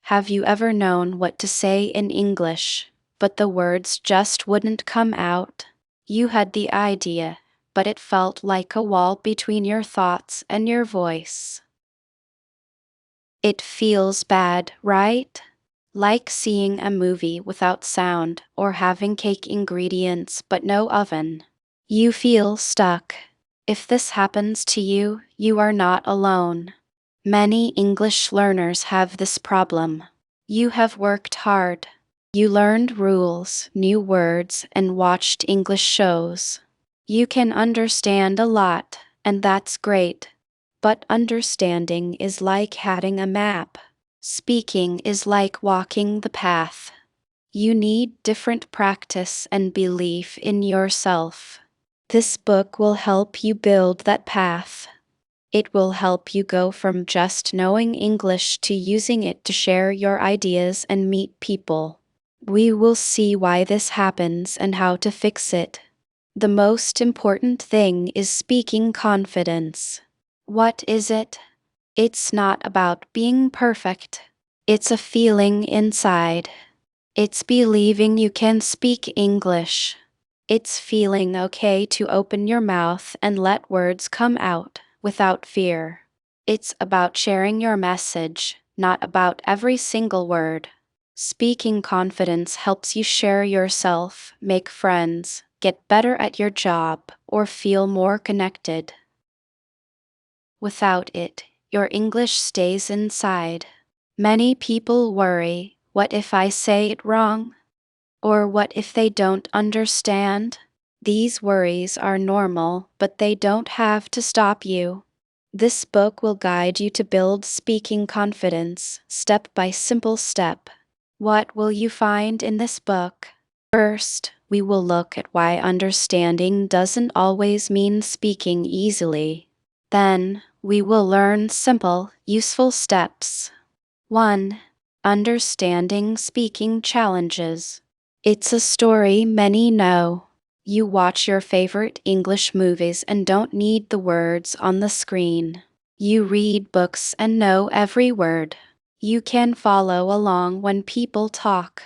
Have you ever known what to say in English, but the words just wouldn't come out? You had the idea, but it felt like a wall between your thoughts and your voice. It feels bad, right? Like seeing a movie without sound or having cake ingredients but no oven. You feel stuck. If this happens to you, you are not alone. Many English learners have this problem. You have worked hard. You learned rules, new words, and watched English shows. You can understand a lot, and that's great. But understanding is like having a map. Speaking is like walking the path. You need different practice and belief in yourself. This book will help you build that path. It will help you go from just knowing English to using it to share your ideas and meet people. We will see why this happens and how to fix it. The most important thing is speaking confidence. What is it? It's not about being perfect. It's a feeling inside. It's believing you can speak English. It's feeling okay to open your mouth and let words come out without fear. It's about sharing your message, not about every single word. Speaking confidence helps you share yourself, make friends, get better at your job, or feel more connected. Without it, your English stays inside. Many people worry, what if I say it wrong? Or what if they don't understand? These worries are normal, but they don't have to stop you. This book will guide you to build speaking confidence, step by simple step. What will you find in this book? First, we will look at why understanding doesn't always mean speaking easily. Then, we will learn simple, useful steps. 1. Understanding speaking challenges. It's a story many know. You watch your favorite English movies and don't need the words on the screen. You read books and know every word. You can follow along when people talk.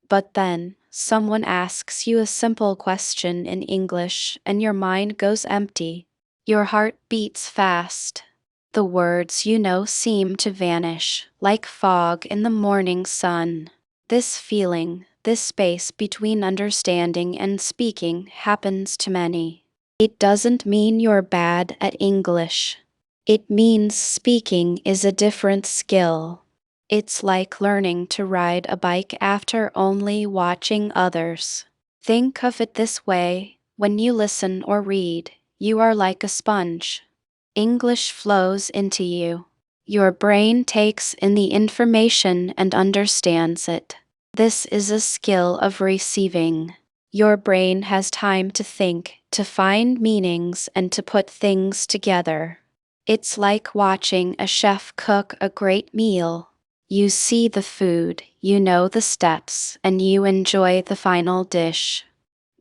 But then, someone asks you a simple question in English and your mind goes empty. Your heart beats fast. The words you know seem to vanish, like fog in the morning sun. This feeling, this space between understanding and speaking happens to many. It doesn't mean you're bad at English. It means speaking is a different skill. It's like learning to ride a bike after only watching others. Think of it this way: when you listen or read, you are like a sponge. English flows into you. Your brain takes in the information and understands it. This is a skill of receiving. Your brain has time to think, to find meanings, and to put things together. It's like watching a chef cook a great meal. You see the food, you know the steps, and you enjoy the final dish.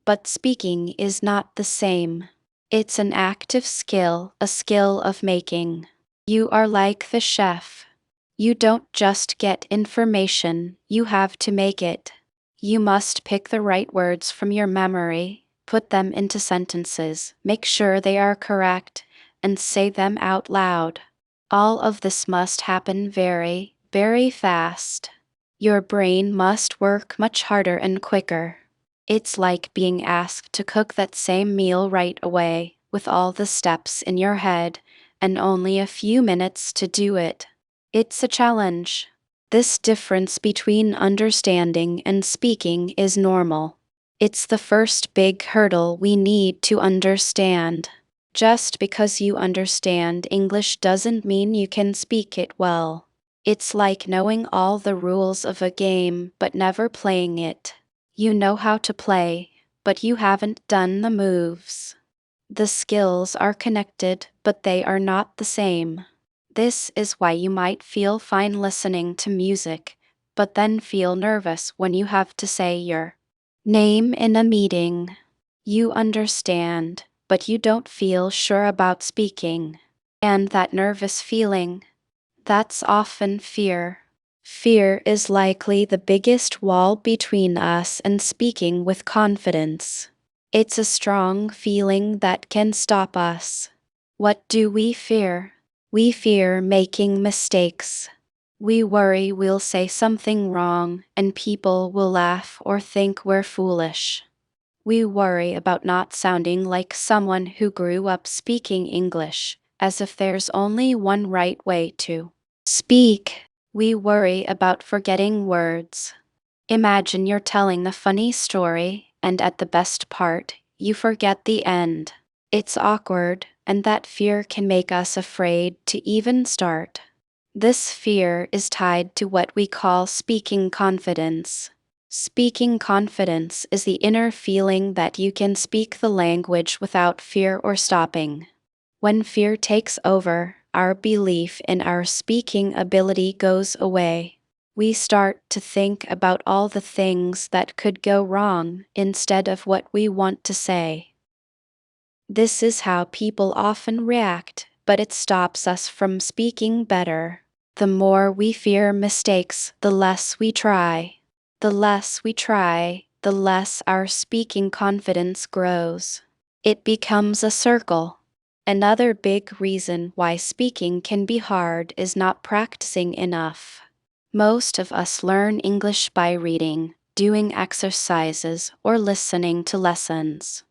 But speaking is not the same. It's an active skill, a skill of making. You are like the chef. You don't just get information, you have to make it. You must pick the right words from your memory, put them into sentences, make sure they are correct, and say them out loud. All of this must happen very, very fast. Your brain must work much harder and quicker. It's like being asked to cook that same meal right away, with all the steps in your head, and only a few minutes to do it. It's a challenge. This difference between understanding and speaking is normal. It's the first big hurdle we need to understand. Just because you understand English doesn't mean you can speak it well. It's like knowing all the rules of a game but never playing it. You know how to play, but you haven't done the moves. The skills are connected, but they are not the same. This is why you might feel fine listening to music, but then feel nervous when you have to say your name in a meeting. You understand, but you don't feel sure about speaking. And that nervous feeling, that's often fear. Fear is likely the biggest wall between us and speaking with confidence. It's a strong feeling that can stop us. What do we fear? We fear making mistakes. We worry we'll say something wrong and people will laugh or think we're foolish. We worry about not sounding like someone who grew up speaking English, as if there's only one right way to speak. We worry about forgetting words. Imagine you're telling a funny story, and at the best part, you forget the end. It's awkward, and that fear can make us afraid to even start. This fear is tied to what we call speaking confidence. Speaking confidence is the inner feeling that you can speak the language without fear or stopping. When fear takes over, our belief in our speaking ability goes away. We start to think about all the things that could go wrong instead of what we want to say. This is how people often react, but it stops us from speaking better. The more we fear mistakes, the less we try. The less we try, the less our speaking confidence grows. It becomes a circle. Another big reason why speaking can be hard is not practicing enough. Most of us learn English by reading, doing exercises, or listening to lessons.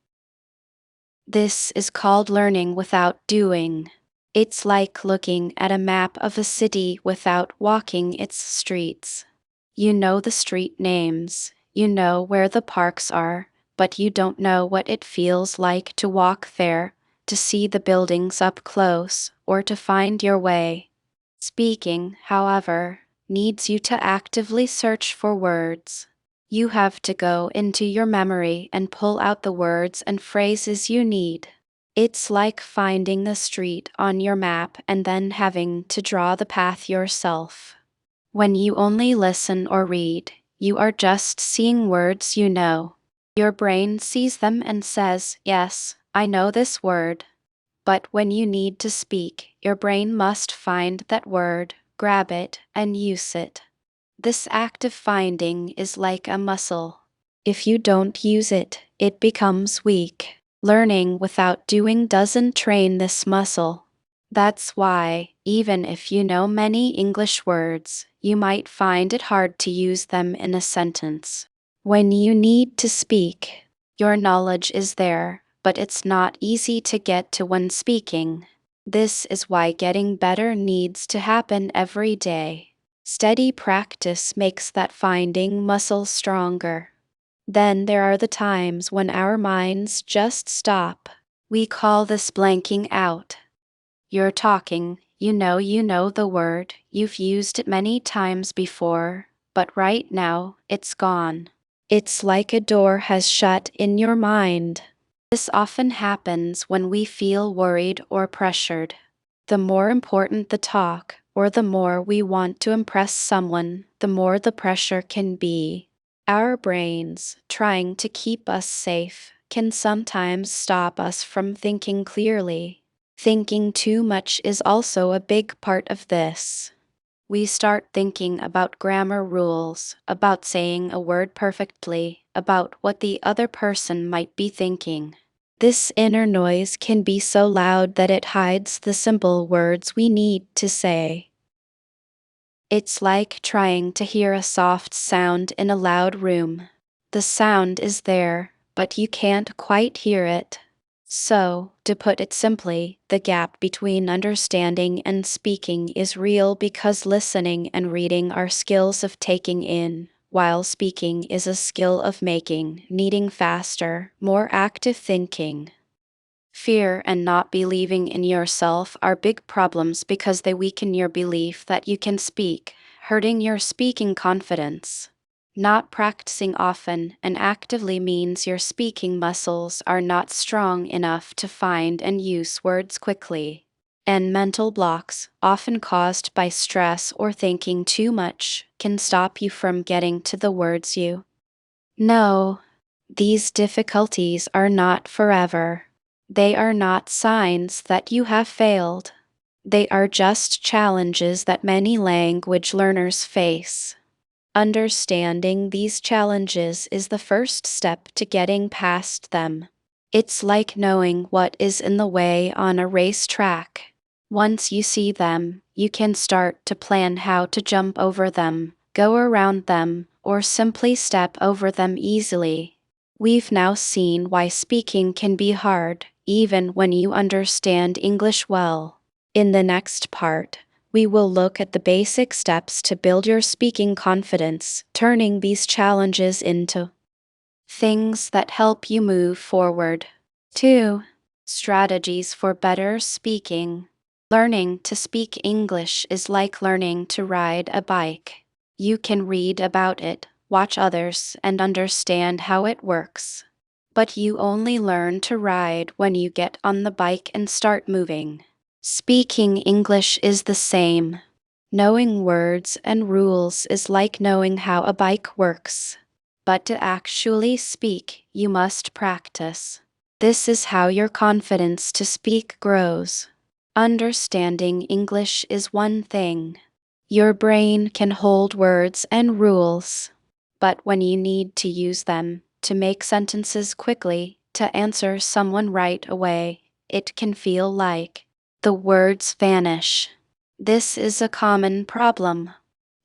This is called learning without doing. It's like looking at a map of a city without walking its streets. You know the street names, you know where the parks are, but you don't know what it feels like to walk there, to see the buildings up close, or to find your way. Speaking, however, needs you to actively search for words. You have to go into your memory and pull out the words and phrases you need. It's like finding the street on your map and then having to draw the path yourself. When you only listen or read, you are just seeing words you know. Your brain sees them and says, "Yes, I know this word." But when you need to speak, your brain must find that word, grab it, and use it. This active finding is like a muscle. If you don't use it, it becomes weak. Learning without doing doesn't train this muscle. That's why, even if you know many English words, you might find it hard to use them in a sentence. When you need to speak, your knowledge is there, but it's not easy to get to when speaking. This is why getting better needs to happen every day. Steady practice makes that finding muscle stronger. Then there are the times when our minds just stop. We call this blanking out. You're talking, you know the word, you've used it many times before, but right now, it's gone. It's like a door has shut in your mind. This often happens when we feel worried or pressured. The more important the talk, or the more we want to impress someone, the more the pressure can be. Our brains, trying to keep us safe, can sometimes stop us from thinking clearly. Thinking too much is also a big part of this. We start thinking about grammar rules, about saying a word perfectly, about what the other person might be thinking. This inner noise can be so loud that it hides the simple words we need to say. It's like trying to hear a soft sound in a loud room. The sound is there, but you can't quite hear it. So, to put it simply, the gap between understanding and speaking is real because listening and reading are skills of taking in, while speaking is a skill of making, needing faster, more active thinking. Fear and not believing in yourself are big problems because they weaken your belief that you can speak, hurting your speaking confidence. Not practicing often and actively means your speaking muscles are not strong enough to find and use words quickly. And mental blocks, often caused by stress or thinking too much, can stop you from getting to the words you know. These difficulties are not forever. They are not signs that you have failed. They are just challenges that many language learners face. Understanding these challenges is the first step to getting past them. It's like knowing what is in the way on a racetrack. Once you see them, you can start to plan how to jump over them, go around them, or simply step over them easily. We've now seen why speaking can be hard, even when you understand English well. In the next part, we will look at the basic steps to build your speaking confidence, turning these challenges into things that help you move forward. 2. Strategies for better speaking. Learning to speak English is like learning to ride a bike. You can read about it, watch others, and understand how it works. But you only learn to ride when you get on the bike and start moving. Speaking English is the same. Knowing words and rules is like knowing how a bike works. But to actually speak, you must practice. This is how your confidence to speak grows. Understanding English is one thing. Your brain can hold words and rules. But when you need to use them, to make sentences quickly, to answer someone right away, it can feel like the words vanish. This is a common problem.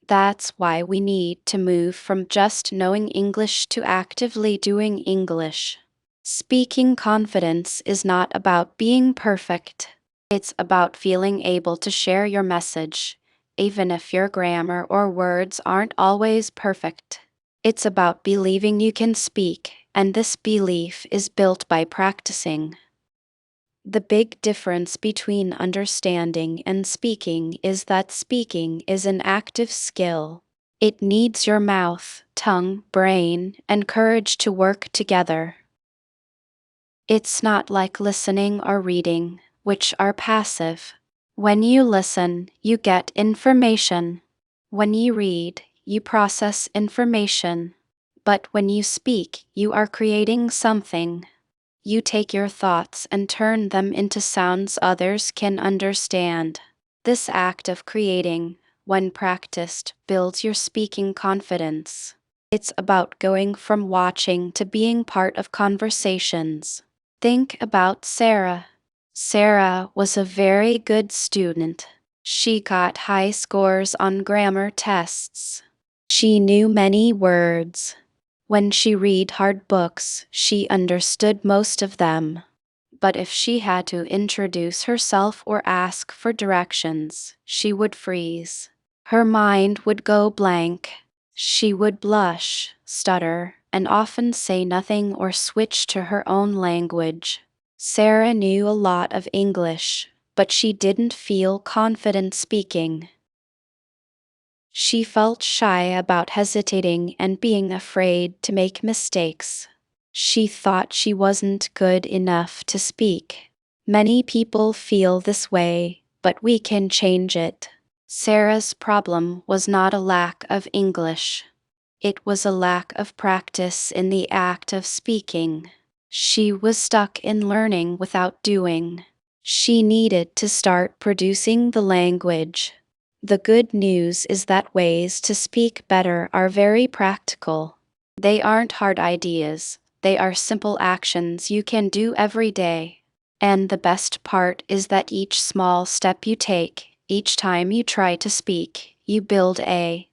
That's why we need to move from just knowing English to actively doing English. Speaking confidence is not about being perfect. It's about feeling able to share your message, even if your grammar or words aren't always perfect. It's about believing you can speak, and this belief is built by practicing. The big difference between understanding and speaking is that speaking is an active skill. It needs your mouth, tongue, brain, and courage to work together. It's not like listening or reading, which are passive. When you listen, you get information. When you read, you process information. But when you speak, you are creating something. You take your thoughts and turn them into sounds others can understand. This act of creating, when practiced, builds your speaking confidence. It's about going from watching to being part of conversations. Think about Sarah. Sarah was a very good student. She got high scores on grammar tests. She knew many words. When she read hard books, she understood most of them. But if she had to introduce herself or ask for directions, she would freeze. Her mind would go blank. She would blush, stutter, and often say nothing or switch to her own language. Sarah knew a lot of English, but she didn't feel confident speaking. She felt shy about hesitating and being afraid to make mistakes. She thought she wasn't good enough to speak. Many people feel this way, but we can change it. Sarah's problem was not a lack of English. It was a lack of practice in the act of speaking. She was stuck in learning without doing. She needed to start producing the language. The good news is that ways to speak better are very practical. They aren't hard ideas, they are simple actions you can do every day. And the best part is that each small step you take, each time you try to speak, you build a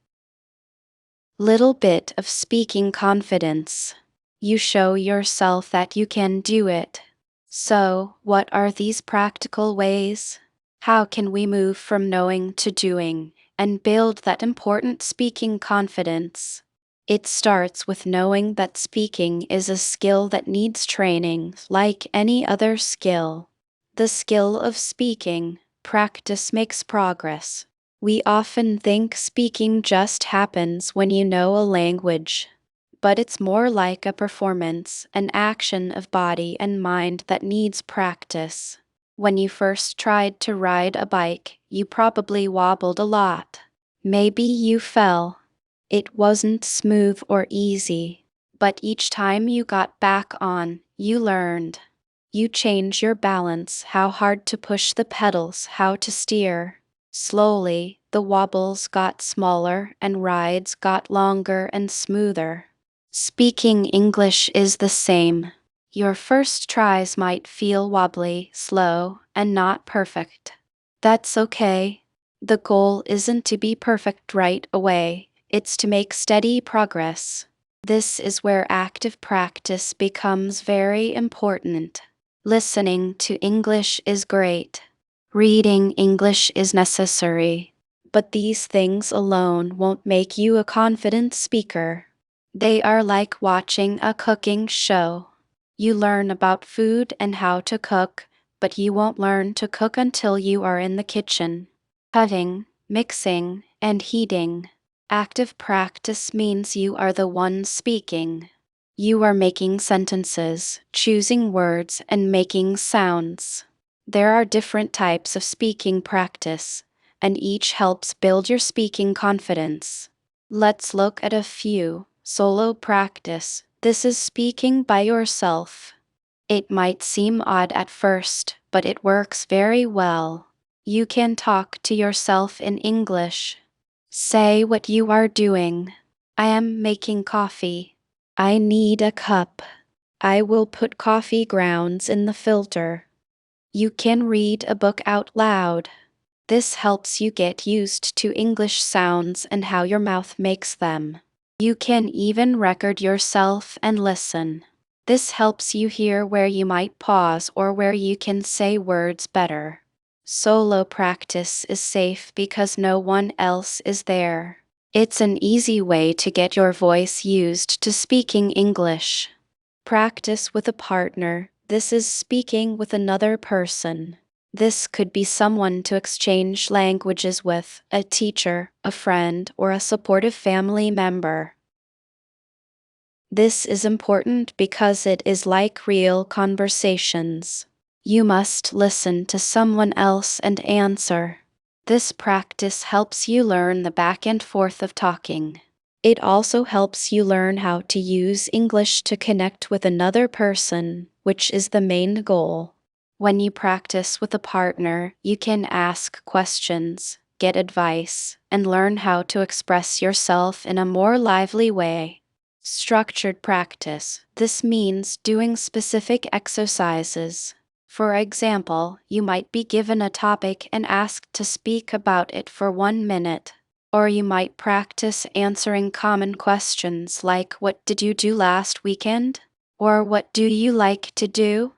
little bit of speaking confidence. You show yourself that you can do it. So, what are these practical ways? How can we move from knowing to doing and build that important speaking confidence? It starts with knowing that speaking is a skill that needs training, like any other skill. The skill of speaking, practice makes progress. We often think speaking just happens when you know a language. But it's more like a performance, an action of body and mind that needs practice. When you first tried to ride a bike, you probably wobbled a lot. Maybe you fell. It wasn't smooth or easy. But each time you got back on, you learned. You change your balance, how hard to push the pedals, how to steer. Slowly, the wobbles got smaller and rides got longer and smoother. Speaking English is the same. Your first tries might feel wobbly, slow, and not perfect. That's okay. The goal isn't to be perfect right away, it's to make steady progress. This is where active practice becomes very important. Listening to English is great. Reading English is necessary. But these things alone won't make you a confident speaker. They are like watching a cooking show. You learn about food and how to cook, but you won't learn to cook until you are in the kitchen, cutting, mixing, and heating. Active practice means you are the one speaking. You are making sentences, choosing words, and making sounds. There are different types of speaking practice, and each helps build your speaking confidence. Let's look at a few. Solo practice. This is speaking by yourself. It might seem odd at first, but it works very well. You can talk to yourself in English. Say what you are doing. I am making coffee. I need a cup. I will put coffee grounds in the filter. You can read a book out loud. This helps you get used to English sounds and how your mouth makes them. You can even record yourself and listen. This helps you hear where you might pause or where you can say words better. Solo practice is safe because no one else is there. It's an easy way to get your voice used to speaking English. Practice with a partner. This is speaking with another person. This could be someone to exchange languages with, a teacher, a friend, or a supportive family member. This is important because it is like real conversations. You must listen to someone else and answer. This practice helps you learn the back and forth of talking. It also helps you learn how to use English to connect with another person, which is the main goal. When you practice with a partner, you can ask questions, get advice, and learn how to express yourself in a more lively way. Structured practice. This means doing specific exercises. For example, you might be given a topic and asked to speak about it for 1 minute. Or you might practice answering common questions like, "What did you do last weekend?" Or, "What do you like to do?"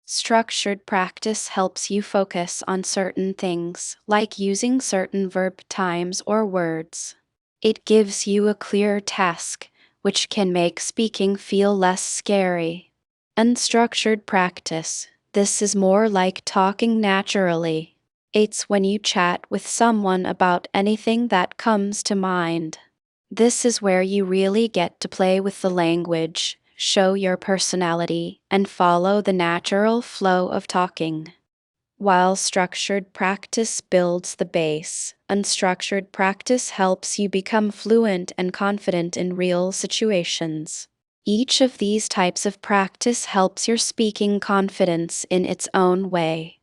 Structured practice helps you focus on certain things, like using certain verb times or words. It gives you a clear task, which can make speaking feel less scary. Unstructured practice. This is more like talking naturally. It's when you chat with someone about anything that comes to mind. This is where you really get to play with the language, show your personality, and follow the natural flow of talking. While structured practice builds the base, unstructured practice helps you become fluent and confident in real situations. Each of these types of practice helps your speaking confidence in its own way.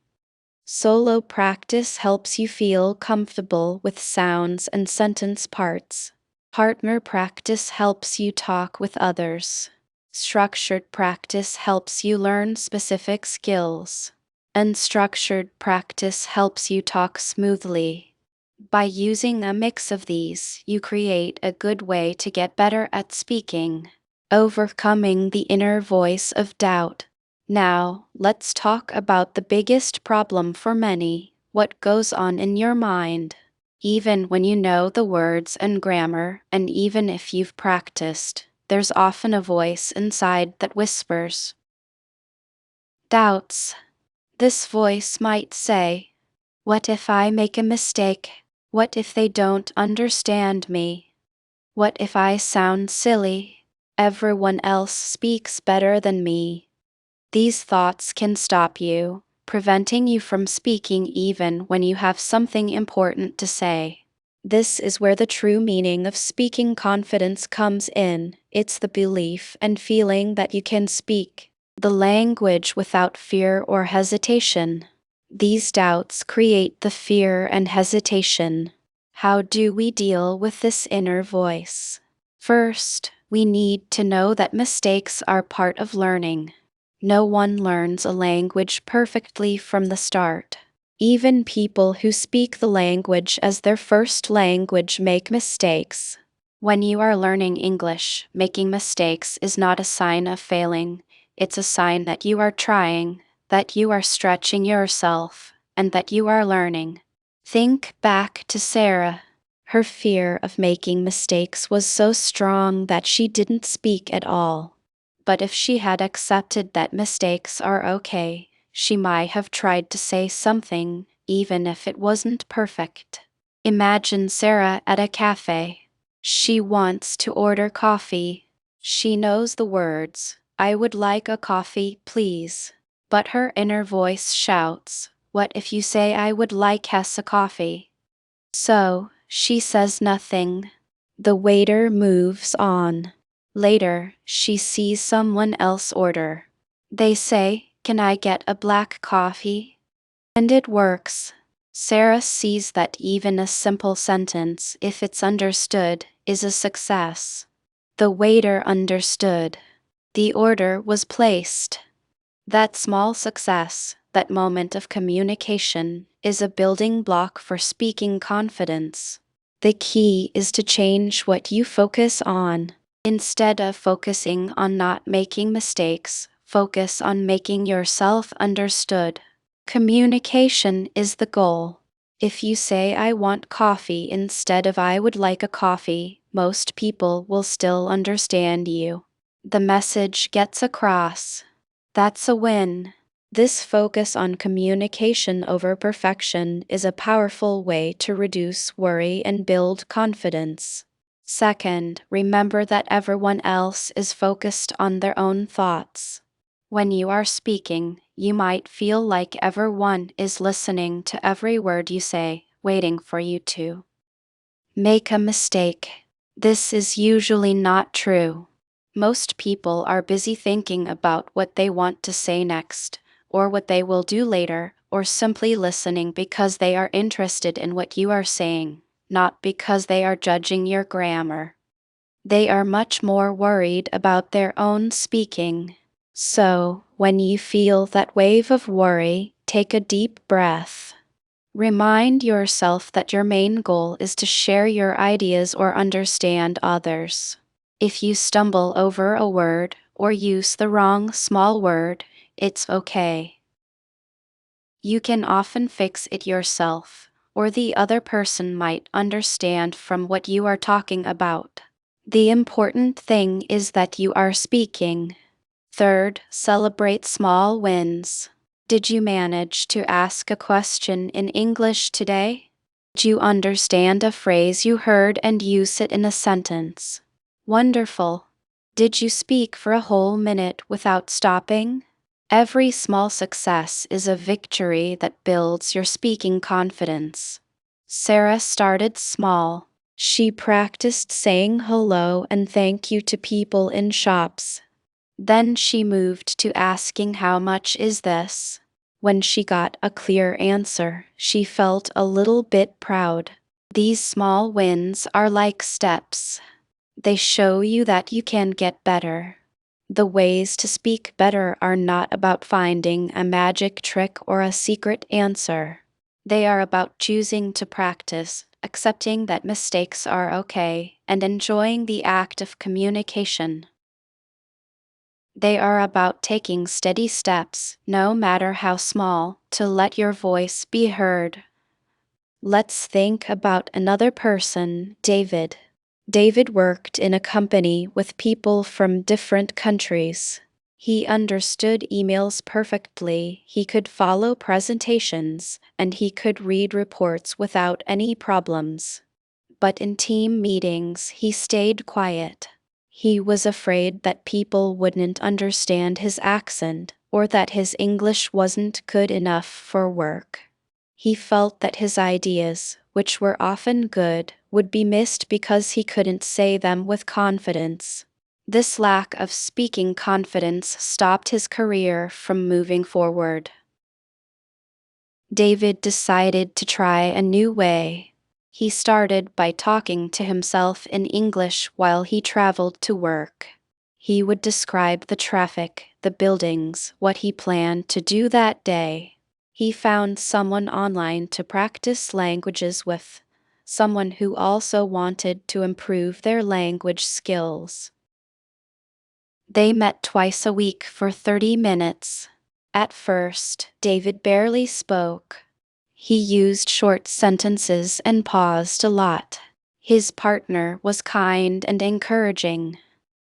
Solo practice helps you feel comfortable with sounds and sentence parts. Partner practice helps you talk with others. Structured practice helps you learn specific skills. Unstructured practice helps you talk smoothly. By using a mix of these, you create a good way to get better at speaking, overcoming the inner voice of doubt. Now, let's talk about the biggest problem for many: what goes on in your mind. Even when you know the words and grammar, and even if you've practiced, there's often a voice inside that whispers. Doubts. This voice might say, "What if I make a mistake? What if they don't understand me? What if I sound silly? Everyone else speaks better than me." These thoughts can stop you, preventing you from speaking even when you have something important to say. This is where the true meaning of speaking confidence comes in. It's the belief and feeling that you can speak. the language without fear or hesitation. These doubts create the fear and hesitation. How do we deal with this inner voice? First, we need to know that mistakes are part of learning. No one learns a language perfectly from the start. Even people who speak the language as their first language make mistakes. When you are learning English, making mistakes is not a sign of failing. It's a sign that you are trying, that you are stretching yourself, and that you are learning. Think back to Sarah. Her fear of making mistakes was so strong that she didn't speak at all. But if she had accepted that mistakes are okay, she might have tried to say something, even if it wasn't perfect. Imagine Sarah at a cafe. She wants to order coffee. She knows the words, "I would like a coffee, please." But her inner voice shouts, "What if you say I would like a coffee?" So, she says nothing. The waiter moves on. Later, she sees someone else order. They say, "Can I get a black coffee?" And it works. Sarah sees that even a simple sentence, if it's understood, is a success. The waiter understood. The order was placed. That small success, that moment of communication, is a building block for speaking confidence. The key is to change what you focus on. Instead of focusing on not making mistakes, focus on making yourself understood. Communication is the goal. If you say "I want coffee" instead of "I would like a coffee," most people will still understand you. The message gets across. That's a win. This focus on communication over perfection is a powerful way to reduce worry and build confidence. Second, remember that everyone else is focused on their own thoughts. When you are speaking, you might feel like everyone is listening to every word you say, waiting for you to make a mistake. This is usually not true. Most people are busy thinking about what they want to say next, or what they will do later, or simply listening because they are interested in what you are saying, not because they are judging your grammar. They are much more worried about their own speaking. So, when you feel that wave of worry, take a deep breath. Remind yourself that your main goal is to share your ideas or understand others. If you stumble over a word or use the wrong small word, it's okay. You can often fix it yourself, or the other person might understand from what you are talking about. The important thing is that you are speaking. Third, celebrate small wins. Did you manage to ask a question in English today? Did you understand a phrase you heard and use it in a sentence? Wonderful. Did you speak for a whole minute without stopping? Every small success is a victory that builds your speaking confidence. Sarah started small. She practiced saying hello and thank you to people in shops. Then she moved to asking "How much is this?" When she got a clear answer, she felt a little bit proud. These small wins are like steps. They show you that you can get better. The ways to speak better are not about finding a magic trick or a secret answer. They are about choosing to practice, accepting that mistakes are okay, and enjoying the act of communication. They are about taking steady steps, no matter how small, to let your voice be heard. Let's think about another person, David. David worked in a company with people from different countries. He understood emails perfectly, he could follow presentations, and he could read reports without any problems. But in team meetings, he stayed quiet. He was afraid that people wouldn't understand his accent or that his English wasn't good enough for work. He felt that his ideas, which were often good, would be missed because he couldn't say them with confidence. This lack of speaking confidence stopped his career from moving forward. David decided to try a new way. He started by talking to himself in English while he traveled to work. He would describe the traffic, the buildings, what he planned to do that day. He found someone online to practice languages with, someone who also wanted to improve their language skills. They met twice a week for 30 minutes. At first, David barely spoke. He used short sentences and paused a lot. His partner was kind and encouraging.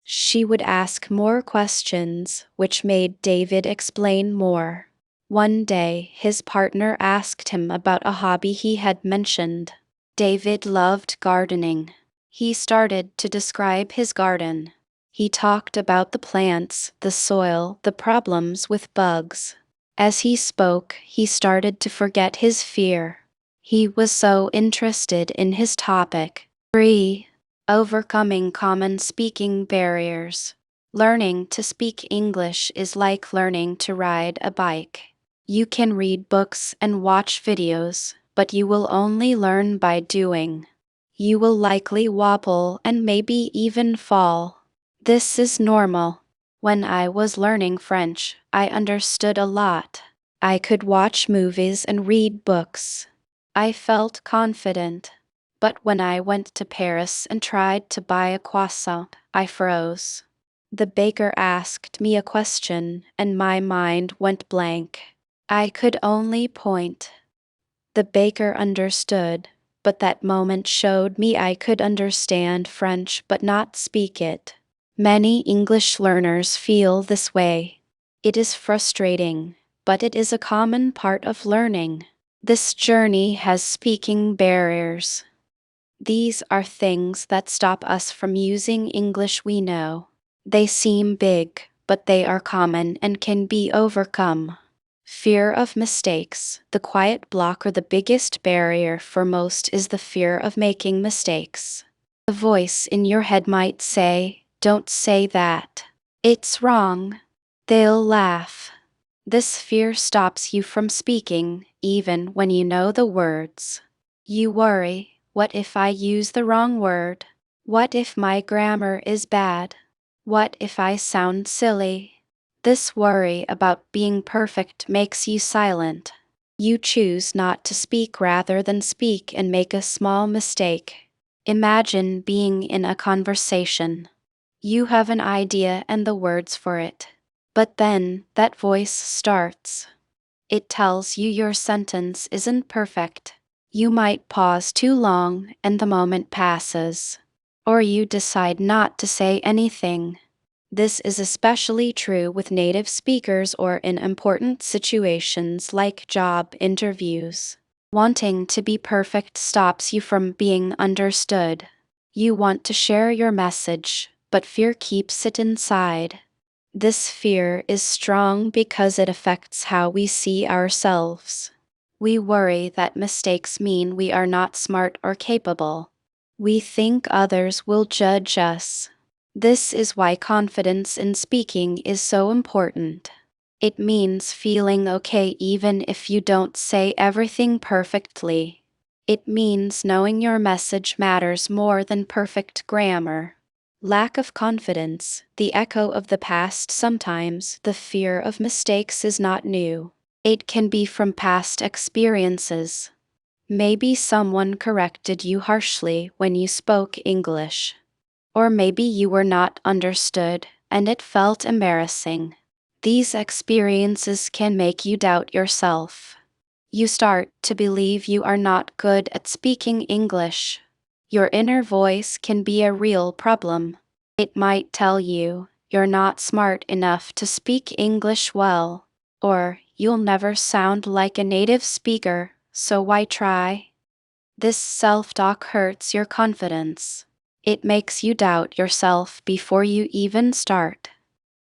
She would ask more questions, which made David explain more. One day, his partner asked him about a hobby he had mentioned. David loved gardening. He started to describe his garden. He talked about the plants, the soil, the problems with bugs. As he spoke, he started to forget his fear. He was so interested in his topic. 3. Overcoming common speaking barriers. Learning to speak English is like learning to ride a bike. You can read books and watch videos, but you will only learn by doing. You will likely wobble and maybe even fall. This is normal. When I was learning French, I understood a lot. I could watch movies and read books. I felt confident. But when I went to Paris and tried to buy a croissant, I froze. The baker asked me a question, and my mind went blank. I could only point. The baker understood, but that moment showed me I could understand French but not speak it. Many English learners feel this way. It is frustrating, but it is a common part of learning. This journey has speaking barriers. These are things that stop us from using English we know. They seem big, but they are common and can be overcome. Fear of mistakes. The quiet block or the biggest barrier for most is the fear of making mistakes. A voice in your head might say, "Don't say that. It's wrong. They'll laugh." This fear stops you from speaking, even when you know the words. You worry, what if I use the wrong word? What if my grammar is bad? What if I sound silly? This worry about being perfect makes you silent. You choose not to speak rather than speak and make a small mistake. Imagine being in a conversation. You have an idea and the words for it. But then, that voice starts. It tells you your sentence isn't perfect. You might pause too long and the moment passes. Or you decide not to say anything. This is especially true with native speakers or in important situations like job interviews. Wanting to be perfect stops you from being understood. You want to share your message, but fear keeps it inside. This fear is strong because it affects how we see ourselves. We worry that mistakes mean we are not smart or capable. We think others will judge us. This is why confidence in speaking is so important. It means feeling okay even if you don't say everything perfectly. It means knowing your message matters more than perfect grammar. Lack of confidence, the echo of the past sometimes, the fear of mistakes is not new. It can be from past experiences. Maybe someone corrected you harshly when you spoke English. Or maybe you were not understood, and it felt embarrassing. These experiences can make you doubt yourself. You start to believe you are not good at speaking English. Your inner voice can be a real problem. It might tell you, "You're not smart enough to speak English well," or "You'll never sound like a native speaker, so why try?" This self-talk hurts your confidence. It makes you doubt yourself before you even start.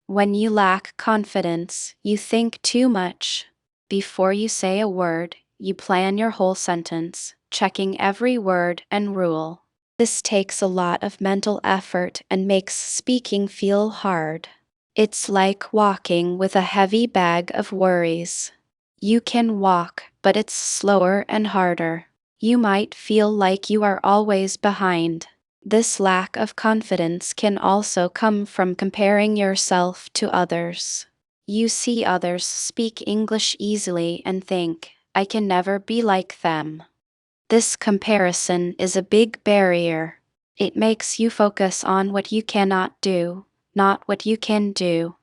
When you lack confidence, you think too much. Before you say a word, you plan your whole sentence, checking every word and rule. This takes a lot of mental effort and makes speaking feel hard. It's like walking with a heavy bag of worries. You can walk, but it's slower and harder. You might feel like you are always behind. This lack of confidence can also come from comparing yourself to others. You see others speak English easily and think, I can never be like them. This comparison is a big barrier. It makes you focus on what you cannot do, not what you can do.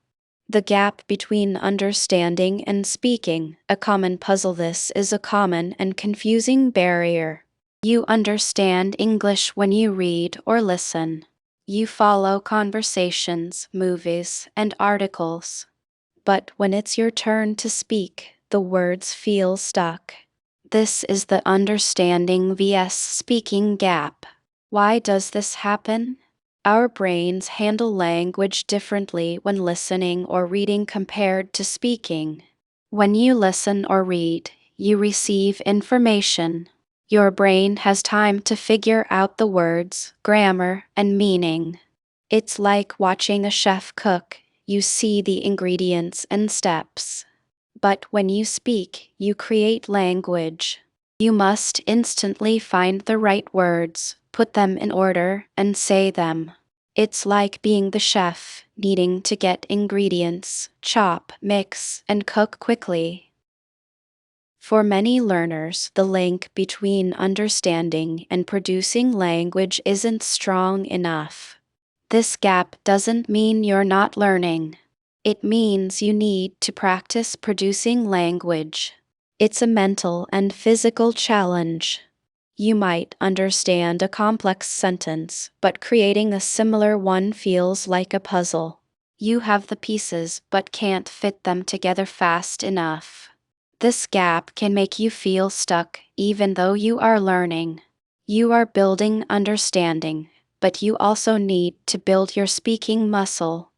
The gap between understanding and speaking, a common puzzle. This is a common and confusing barrier. You understand English when you read or listen. You follow conversations, movies, and articles. But when it's your turn to speak, the words feel stuck. This is the understanding vs speaking gap. Why does this happen? Our brains handle language differently when listening or reading compared to speaking. When you listen or read, you receive information. Your brain has time to figure out the words, grammar, and meaning. It's like watching a chef cook. You see the ingredients and steps. But when you speak, you create language. You must instantly find the right words, put them in order, and say them. It's like being the chef, needing to get ingredients, chop, mix, and cook quickly. For many learners, the link between understanding and producing language isn't strong enough. This gap doesn't mean you're not learning. It means you need to practice producing language. It's a mental and physical challenge. You might understand a complex sentence, but creating a similar one feels like a puzzle. You have the pieces but can't fit them together fast enough. This gap can make you feel stuck even though you are learning. You are building understanding, but you also need to build your speaking muscle.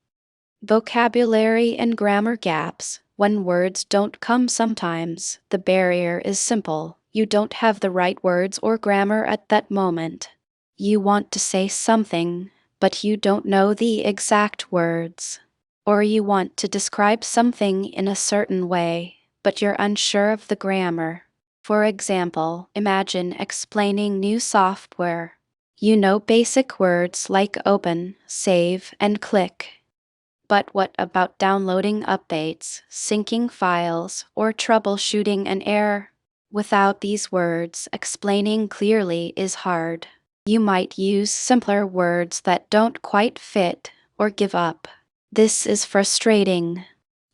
Vocabulary and grammar gaps. When words don't come sometimes, the barrier is simple. You don't have the right words or grammar at that moment. You want to say something, but you don't know the exact words. Or you want to describe something in a certain way, but you're unsure of the grammar. For example, imagine explaining new software. You know basic words like open, save, and click. But what about downloading updates, syncing files, or troubleshooting an error? Without these words, explaining clearly is hard. You might use simpler words that don't quite fit, or give up. This is frustrating.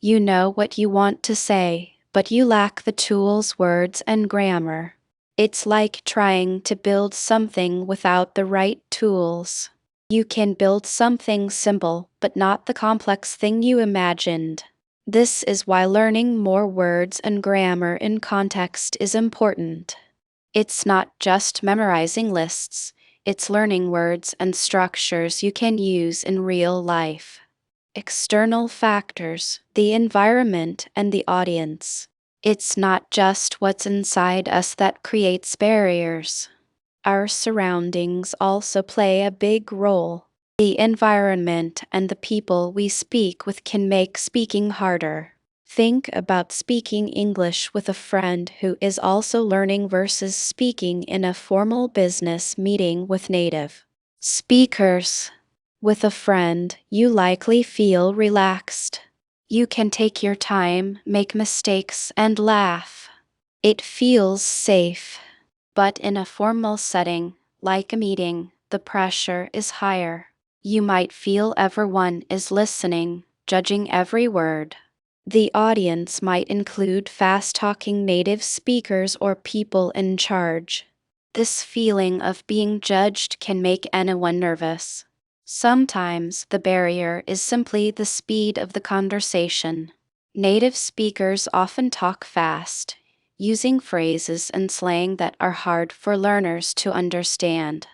You know what you want to say, but you lack the tools, words, and grammar. It's like trying to build something without the right tools. You can build something simple, but not the complex thing you imagined. This is why learning more words and grammar in context is important. It's not just memorizing lists, it's learning words and structures you can use in real life. External factors, the environment and the audience. It's not just what's inside us that creates barriers. Our surroundings also play a big role. The environment and the people we speak with can make speaking harder. Think about speaking English with a friend who is also learning versus speaking in a formal business meeting with native speakers. With a friend, you likely feel relaxed. You can take your time, make mistakes, and laugh. It feels safe. But in a formal setting, like a meeting, the pressure is higher. You might feel everyone is listening, judging every word. The audience might include fast-talking native speakers or people in charge. This feeling of being judged can make anyone nervous. Sometimes the barrier is simply the speed of the conversation. Native speakers often talk fast, using phrases and slang that are hard for learners to understand.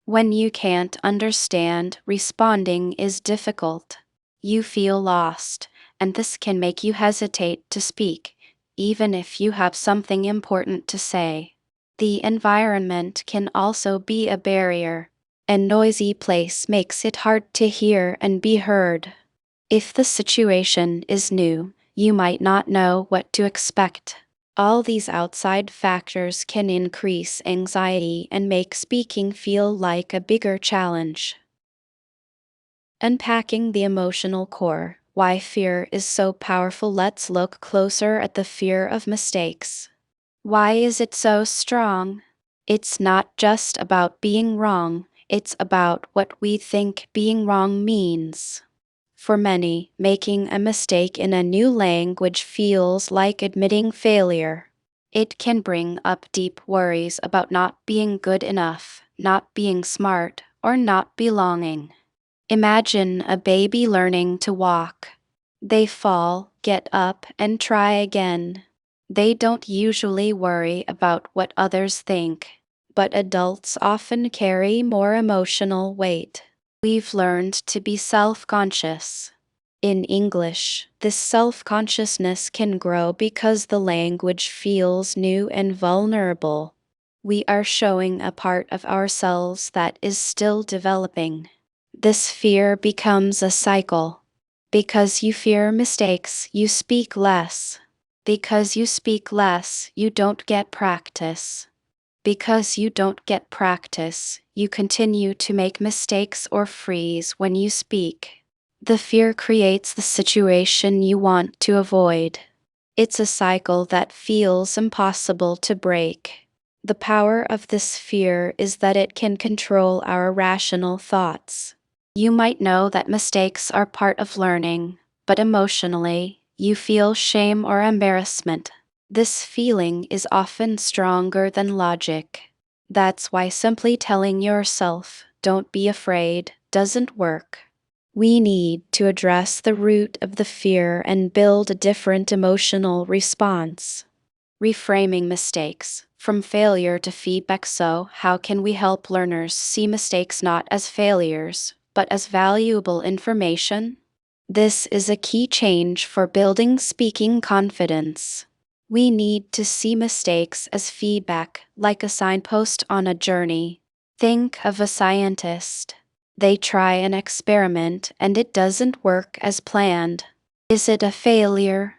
When you can't understand, responding is difficult. You feel lost, and this can make you hesitate to speak, even if you have something important to say. The environment can also be a barrier. A noisy place makes it hard to hear and be heard. If the situation is new, you might not know what to expect. All these outside factors can increase anxiety and make speaking feel like a bigger challenge. Unpacking the emotional core. Why fear is so powerful. Let's look closer at the fear of mistakes. Why is it so strong? It's not just about being wrong, it's about what we think being wrong means. For many, making a mistake in a new language feels like admitting failure. It can bring up deep worries about not being good enough, not being smart, or not belonging. Imagine a baby learning to walk. They fall, get up, and try again. They don't usually worry about what others think, but adults often carry more emotional weight. We've learned to be self-conscious. In English, this self-consciousness can grow because the language feels new and vulnerable. We are showing a part of ourselves that is still developing. This fear becomes a cycle. Because you fear mistakes, you speak less. Because you speak less, you don't get practice. Because you don't get practice, you continue to make mistakes or freeze when you speak. The fear creates the situation you want to avoid. It's a cycle that feels impossible to break. The power of this fear is that it can control our rational thoughts. You might know that mistakes are part of learning, but emotionally, you feel shame or embarrassment. This feeling is often stronger than logic. That's why simply telling yourself, "Don't be afraid," doesn't work. We need to address the root of the fear and build a different emotional response. Reframing mistakes from failure to feedback. So, how can we help learners see mistakes not as failures, but as valuable information? This is a key change for building speaking confidence. We need to see mistakes as feedback, like a signpost on a journey. Think of a scientist. They try an experiment and it doesn't work as planned. Is it a failure?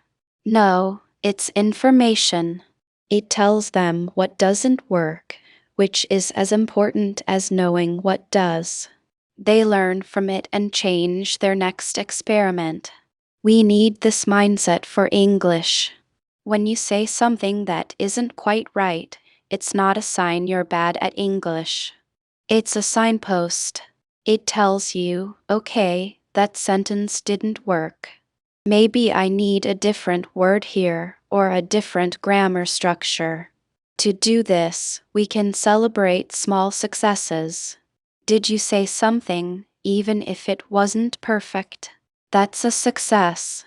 No, it's information. It tells them what doesn't work, which is as important as knowing what does. They learn from it and change their next experiment. We need this mindset for English. When you say something that isn't quite right, it's not a sign you're bad at English. It's a signpost. It tells you, okay, that sentence didn't work. Maybe I need a different word here, or a different grammar structure. To do this, we can celebrate small successes. Did you say something, even if it wasn't perfect? That's a success.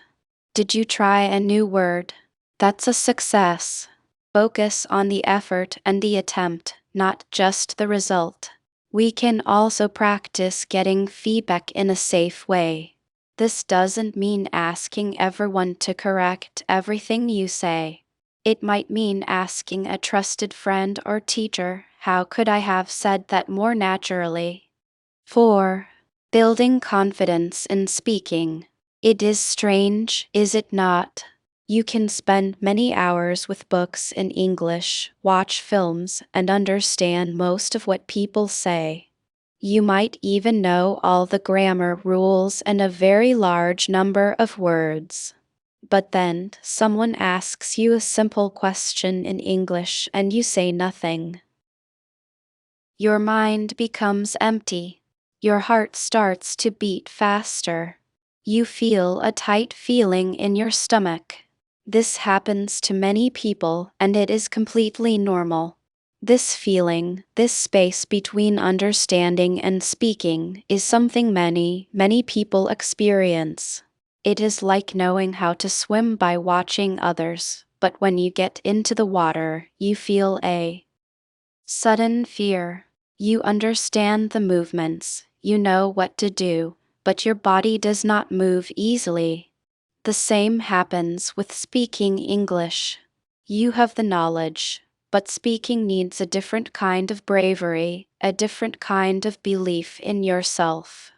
Did you try a new word? That's a success. Focus on the effort and the attempt, not just the result. We can also practice getting feedback in a safe way. This doesn't mean asking everyone to correct everything you say. It might mean asking a trusted friend or teacher, "How could I have said that more naturally?" 4. Building confidence in speaking. It is strange, is it not? You can spend many hours with books in English, watch films, and understand most of what people say. You might even know all the grammar rules and a very large number of words. But then, someone asks you a simple question in English and you say nothing. Your mind becomes empty. Your heart starts to beat faster. You feel a tight feeling in your stomach. This happens to many people and it is completely normal. This feeling, this space between understanding and speaking, is something many people experience. It is like knowing how to swim by watching others, but when you get into the water, you feel a sudden fear. You understand the movements, you know what to do, but your body does not move easily. The same happens with speaking English. You have the knowledge, but speaking needs a different kind of bravery, a different kind of belief in yourself.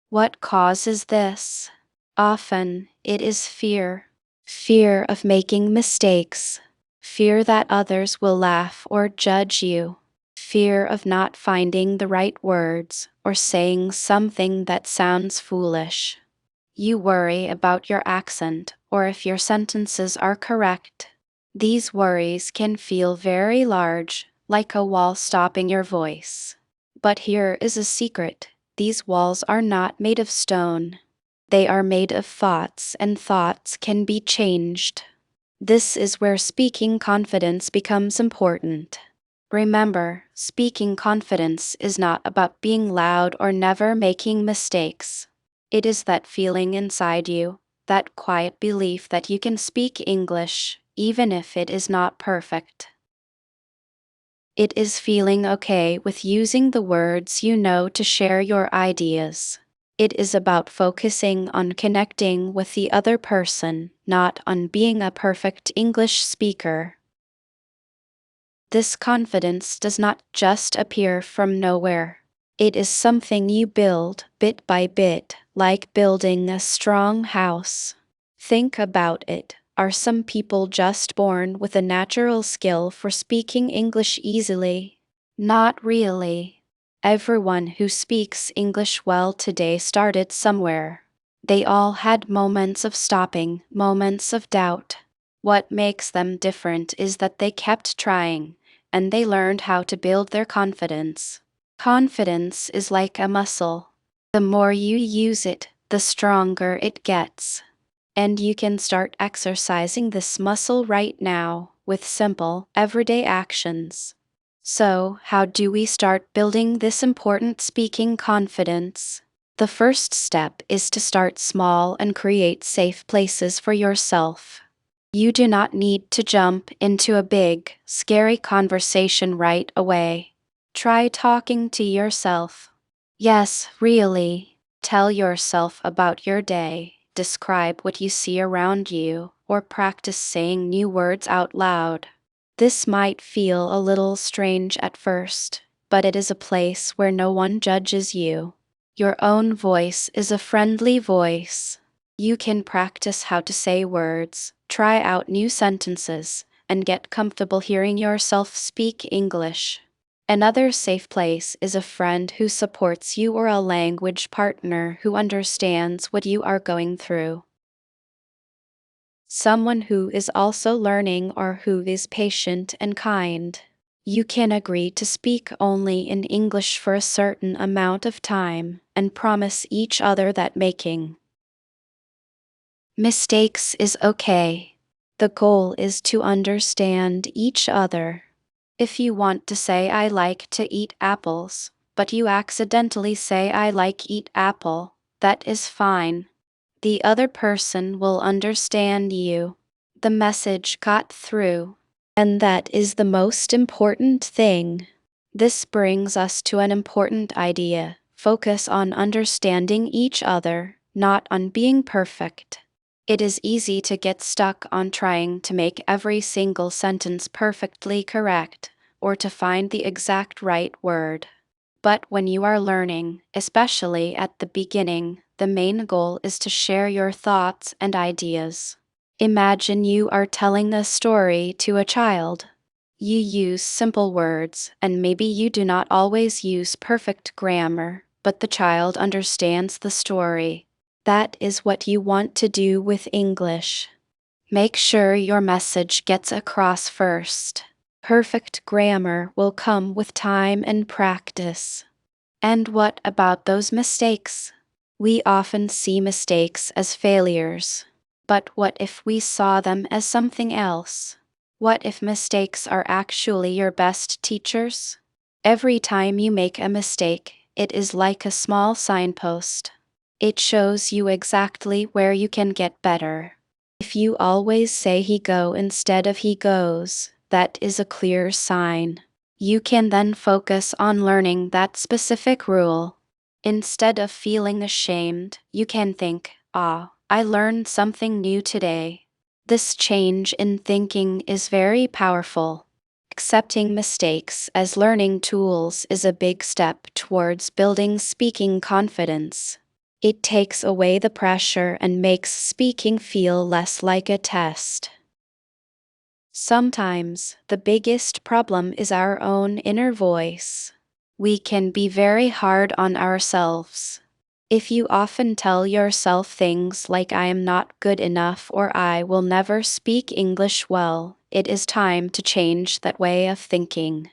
What causes this? Often, it is fear. Fear of making mistakes. Fear that others will laugh or judge you. Fear of not finding the right words or saying something that sounds foolish. You worry about your accent or if your sentences are correct. These worries can feel very large, like a wall stopping your voice. But here is a secret: these walls are not made of stone. They are made of thoughts, and thoughts can be changed. This is where speaking confidence becomes important. Remember, speaking confidence is not about being loud or never making mistakes. It is that feeling inside you, that quiet belief that you can speak English, even if it is not perfect. It is feeling okay with using the words you know to share your ideas. It is about focusing on connecting with the other person, not on being a perfect English speaker. This confidence does not just appear from nowhere. It is something you build bit by bit, like building a strong house. Think about it. Are some people just born with a natural skill for speaking English easily? Not really. Everyone who speaks English well today started somewhere. They all had moments of stopping, moments of doubt. What makes them different is that they kept trying, and they learned how to build their confidence. Confidence is like a muscle. The more you use it, the stronger it gets. And you can start exercising this muscle right now with simple, everyday actions. So, how do we start building this important speaking confidence? The first step is to start small and create safe places for yourself. You do not need to jump into a big, scary conversation right away. Try talking to yourself. Yes, really. Tell yourself about your day, describe what you see around you, or practice saying new words out loud. This might feel a little strange at first, but it is a place where no one judges you. Your own voice is a friendly voice. You can practice how to say words, try out new sentences, and get comfortable hearing yourself speak English. Another safe place is a friend who supports you or a language partner who understands what you are going through. Someone who is also learning or who is patient and kind. You can agree to speak only in English for a certain amount of time and promise each other that making mistakes is okay. The goal is to understand each other. If you want to say I like to eat apples, but you accidentally say I like eat apple, that is fine. The other person will understand you. The message got through. And that is the most important thing. This brings us to an important idea. Focus on understanding each other, not on being perfect. It is easy to get stuck on trying to make every single sentence perfectly correct, or to find the exact right word. But when you are learning, especially at the beginning, the main goal is to share your thoughts and ideas. Imagine you are telling a story to a child. You use simple words, and maybe you do not always use perfect grammar, but the child understands the story. That is what you want to do with English. Make sure your message gets across first. Perfect grammar will come with time and practice. And what about those mistakes? We often see mistakes as failures. But what if we saw them as something else? What if mistakes are actually your best teachers? Every time you make a mistake, it is like a small signpost. It shows you exactly where you can get better. If you always say he go instead of he goes, that is a clear sign. You can then focus on learning that specific rule. Instead of feeling ashamed, you can think, I learned something new today. This change in thinking is very powerful. Accepting mistakes as learning tools is a big step towards building speaking confidence. It takes away the pressure and makes speaking feel less like a test. Sometimes the biggest problem is our own inner voice. We can be very hard on ourselves. If you often tell yourself things like I am not good enough or I will never speak English well, it is time to change that way of thinking.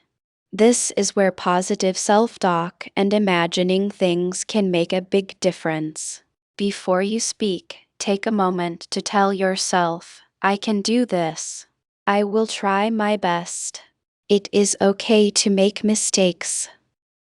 This is where positive self-talk and imagining things can make a big difference. Before you speak, take a moment to tell yourself, I can do this. I will try my best. It is okay to make mistakes.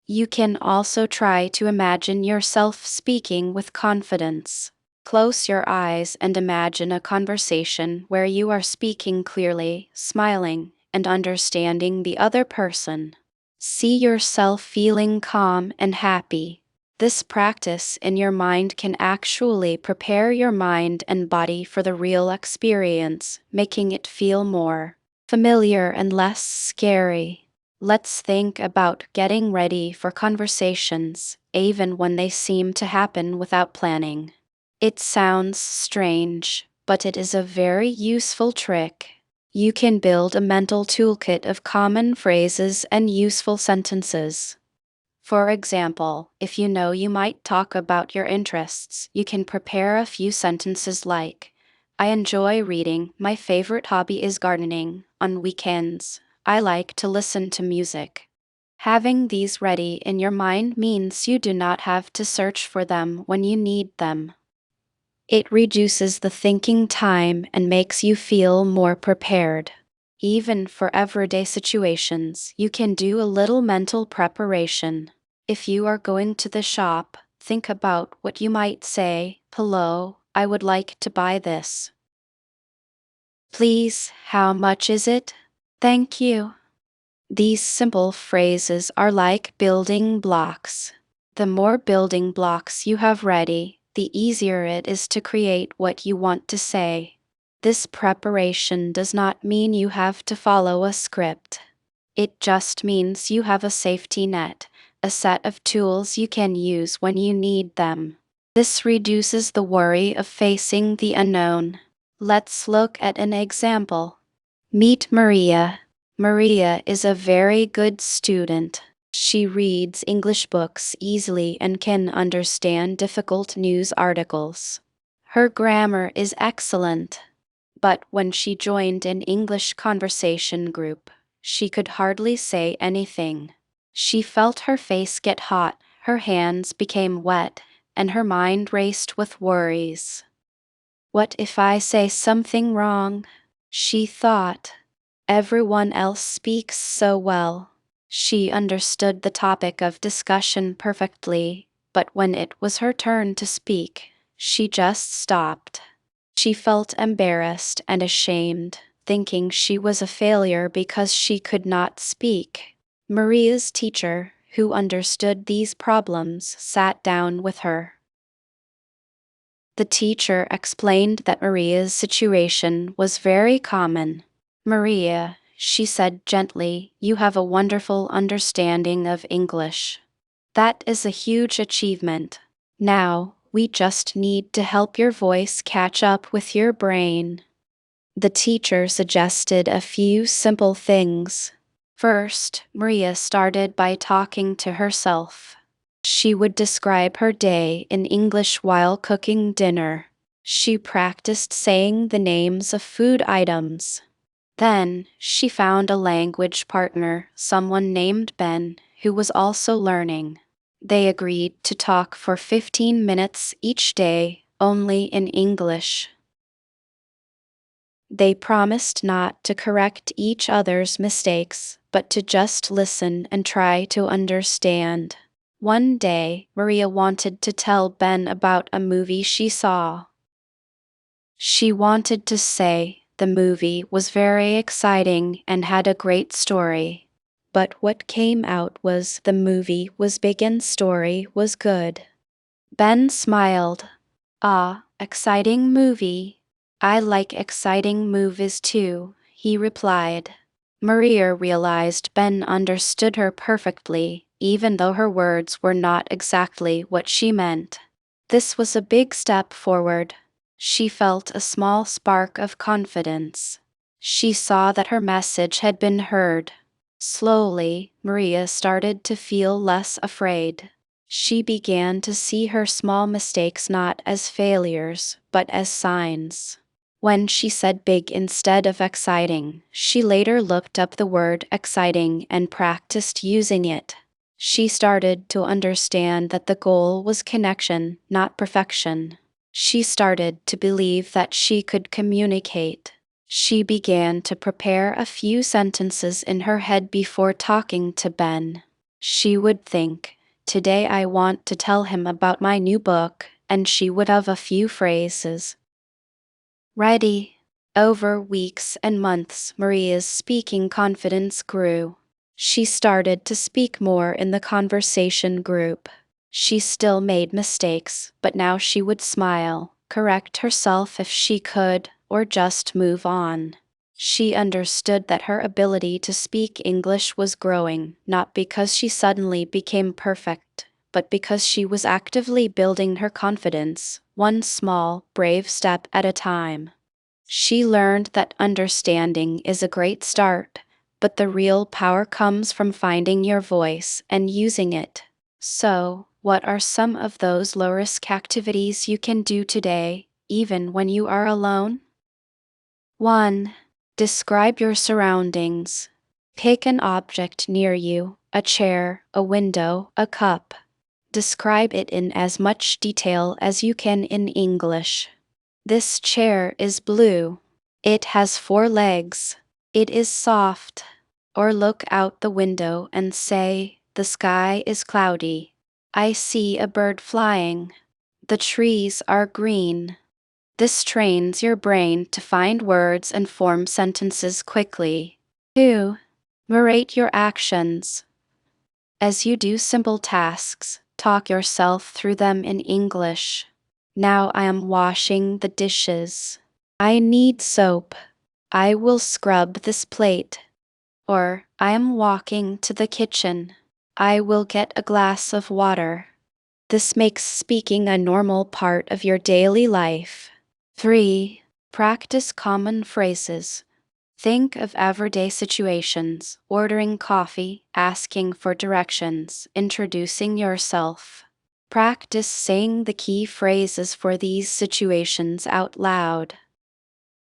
You can also try to imagine yourself speaking with confidence. Close your eyes and imagine a conversation where you are speaking clearly, smiling, and understanding the other person. See yourself feeling calm and happy. This practice in your mind can actually prepare your mind and body for the real experience, making it feel more familiar and less scary. Let's think about getting ready for conversations, even when they seem to happen without planning. It sounds strange, but it is a very useful trick. You can build a mental toolkit of common phrases and useful sentences. For example, if you know you might talk about your interests, you can prepare a few sentences like, I enjoy reading, my favorite hobby is gardening, on weekends, I like to listen to music. Having these ready in your mind means you do not have to search for them when you need them. It reduces the thinking time and makes you feel more prepared. Even for everyday situations, you can do a little mental preparation. If you are going to the shop, think about what you might say. Hello, I would like to buy this. Please, how much is it? Thank you. These simple phrases are like building blocks. The more building blocks you have ready, the easier it is to create what you want to say. This preparation does not mean you have to follow a script. It just means you have a safety net, a set of tools you can use when you need them. This reduces the worry of facing the unknown. Let's look at an example. Meet Maria. Maria is a very good student. She reads English books easily and can understand difficult news articles. Her grammar is excellent. But when she joined an English conversation group, she could hardly say anything. She felt her face get hot, her hands became wet, and her mind raced with worries. What if I say something wrong? She thought. Everyone else speaks so well. She understood the topic of discussion perfectly, but when it was her turn to speak, she just stopped. She felt embarrassed and ashamed, thinking she was a failure because she could not speak. Maria's teacher, who understood these problems, sat down with her. The teacher explained that Maria's situation was very common. Maria, she said gently, you have a wonderful understanding of English. That is a huge achievement. Now, we just need to help your voice catch up with your brain. The teacher suggested a few simple things. First, Maria started by talking to herself. She would describe her day in English while cooking dinner. She practiced saying the names of food items. Then, she found a language partner, someone named Ben, who was also learning. They agreed to talk for 15 minutes each day, only in English. They promised not to correct each other's mistakes, but to just listen and try to understand. One day, Maria wanted to tell Ben about a movie she saw. She wanted to say the movie was very exciting and had a great story. But what came out was the movie was big and story was good. Ben smiled. Ah, exciting movie. I like exciting movies too, he replied. Maria realized Ben understood her perfectly, even though her words were not exactly what she meant. This was a big step forward. She felt a small spark of confidence. She saw that her message had been heard. Slowly, Maria started to feel less afraid. She began to see her small mistakes not as failures, but as signs. When she said big instead of exciting, she later looked up the word exciting and practiced using it. She started to understand that the goal was connection, not perfection. She started to believe that she could communicate. She began to prepare a few sentences in her head before talking to Ben. She would think, "Today I want to tell him about my new book," and she would have a few phrases ready. Over weeks and months, Maria's speaking confidence grew. She started to speak more in the conversation group. She still made mistakes, but now she would smile, correct herself if she could, or just move on. She understood that her ability to speak English was growing, not because she suddenly became perfect, but because she was actively building her confidence, one small, brave step at a time. She learned that understanding is a great start, but the real power comes from finding your voice and using it. So, what are some of those low-risk activities you can do today, even when you are alone? 1. Describe your surroundings. Pick an object near you, a chair, a window, a cup. Describe it in as much detail as you can in English. This chair is blue. It has 4 legs. It is soft. Or look out the window and say, "The sky is cloudy. I see a bird flying. The trees are green." This trains your brain to find words and form sentences quickly. 2. Narrate your actions. As you do simple tasks, talk yourself through them in English. "Now I am washing the dishes. I need soap. I will scrub this plate." Or, "I am walking to the kitchen. I will get a glass of water." This makes speaking a normal part of your daily life. 3. Practice common phrases. Think of everyday situations: ordering coffee, asking for directions, introducing yourself. Practice saying the key phrases for these situations out loud.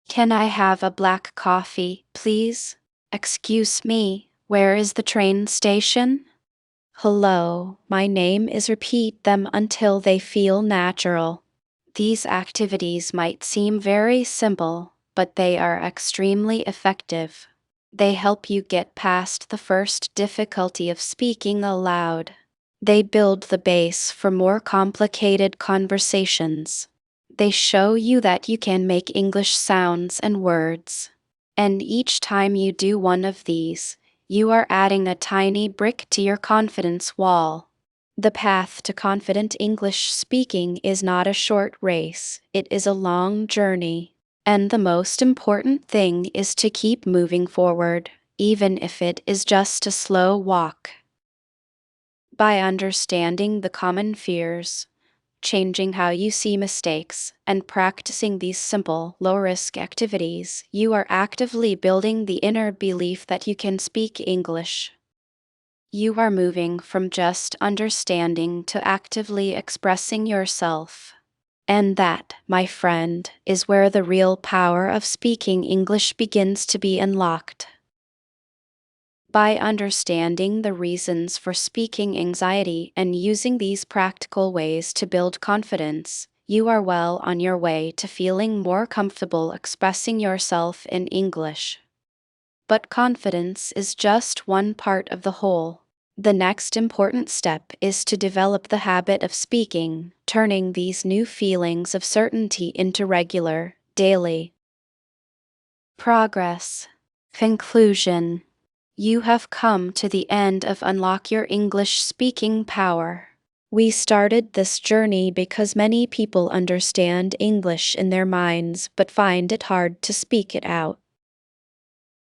"Can I have a black coffee, please?" "Excuse me, where is the train station?" "Hello, my name is." Repeat them until they feel natural. These activities might seem very simple, but they are extremely effective. They help you get past the first difficulty of speaking aloud. They build the base for more complicated conversations. They show you that you can make English sounds and words. And each time you do one of these, you are adding a tiny brick to your confidence wall. The path to confident English speaking is not a short race, it is a long journey. And the most important thing is to keep moving forward, even if it is just a slow walk. By understanding the common fears, changing how you see mistakes, and practicing these simple, low-risk activities, you are actively building the inner belief that you can speak English. You are moving from just understanding to actively expressing yourself. And that, my friend, is where the real power of speaking English begins to be unlocked. By understanding the reasons for speaking anxiety and using these practical ways to build confidence, you are well on your way to feeling more comfortable expressing yourself in English. But confidence is just one part of the whole. The next important step is to develop the habit of speaking, turning these new feelings of certainty into regular, daily progress. Conclusion. You have come to the end of Unlock Your English Speaking Power. We started this journey because many people understand English in their minds but find it hard to speak it out.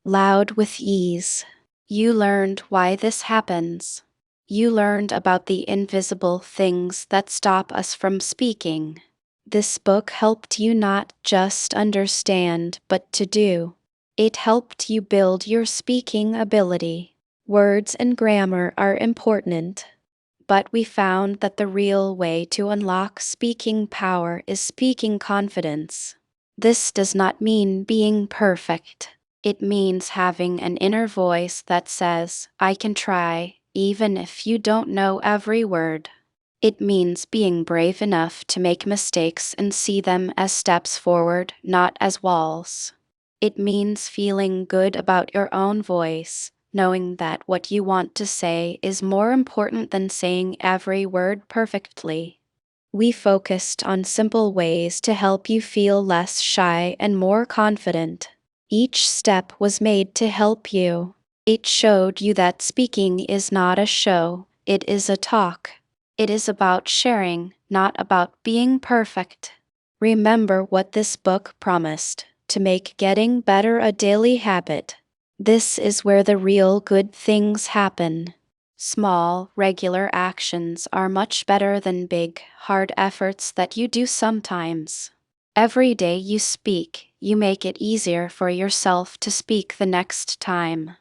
loud with ease. You learned why this happens. You learned about the invisible things that stop us from speaking. This book helped you not just understand, but to do. It helped you build your speaking ability. Words and grammar are important, but we found that the real way to unlock speaking power is speaking confidence. This does not mean being perfect. It means having an inner voice that says, I can try, even if you don't know every word. It means being brave enough to make mistakes and see them as steps forward, not as walls. It means feeling good about your own voice, knowing that what you want to say is more important than saying every word perfectly. We focused on simple ways to help you feel less shy and more confident. Each step was made to help you. It showed you that speaking is not a show, it is a talk. It is about sharing, not about being perfect. Remember what this book promised: to make getting better a daily habit. This is where the real good things happen. Small, regular actions are much better than big, hard efforts that you do sometimes. Every day you speak, you make it easier for yourself to speak the next time.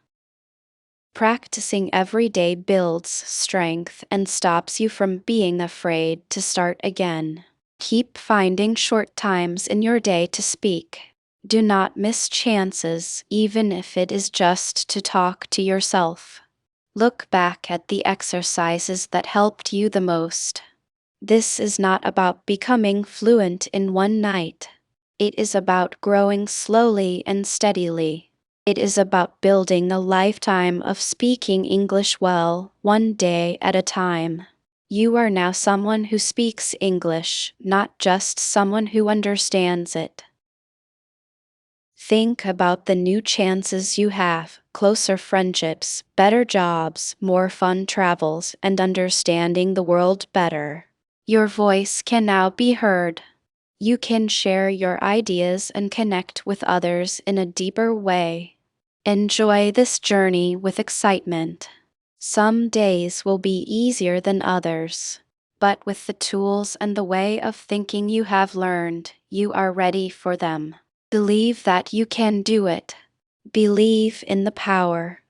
Practicing every day builds strength and stops you from being afraid to start again. Keep finding short times in your day to speak. Do not miss chances, even if it is just to talk to yourself. Look back at the exercises that helped you the most. This is not about becoming fluent in one night. It is about growing slowly and steadily. It is about building a lifetime of speaking English well, one day at a time. You are now someone who speaks English, not just someone who understands it. Think about the new chances you have: closer friendships, better jobs, more fun travels, and understanding the world better. Your voice can now be heard. You can share your ideas and connect with others in a deeper way. Enjoy this journey with excitement. Some days will be easier than others, but with the tools and the way of thinking you have learned, you are ready for them. Believe that you can do it. Believe in the power.